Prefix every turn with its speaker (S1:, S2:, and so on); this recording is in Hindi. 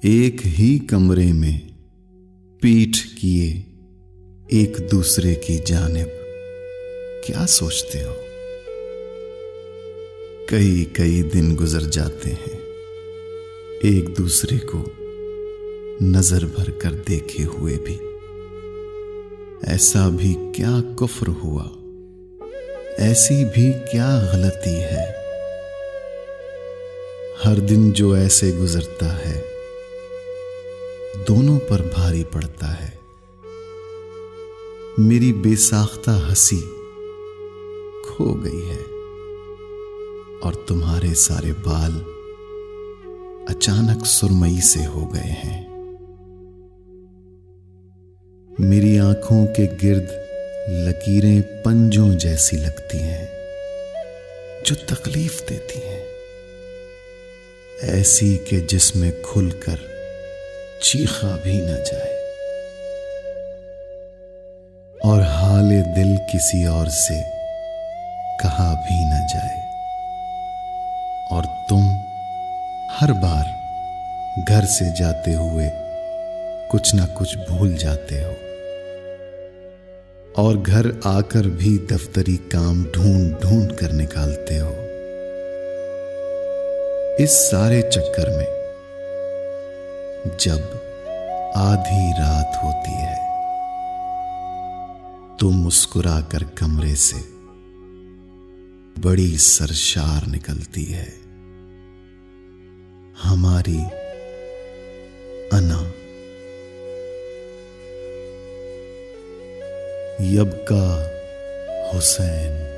S1: एक ही कमरे में पीठ किए एक दूसरे की जानिब क्या सोचते हो। कई कई दिन गुजर जाते हैं एक दूसरे को नजर भर कर देखे हुए भी। ऐसा भी क्या कुफ्र हुआ, ऐसी भी क्या गलती है। हर दिन जो ऐसे गुजरता है दोनों पर भारी पड़ता है। मेरी बेसाख्ता हंसी खो गई है और तुम्हारे सारे बाल अचानक सुरमई से हो गए हैं। मेरी आंखों के गिर्द लकीरें पंजों जैसी लगती हैं जो तकलीफ देती हैं, ऐसी कि जिसमें खुलकर चीखा भी न जाए और हाले दिल किसी और से कहा भी न जाए। और तुम हर बार घर से जाते हुए कुछ ना कुछ भूल जाते हो और घर आकर भी दफ्तरी काम ढूंढ ढूंढ कर निकालते हो। इस सारे चक्कर में जब आधी रात होती है तो मुस्कुराकर कमरे से बड़ी सरशार निकलती है हमारी अना। यबका हुसैन।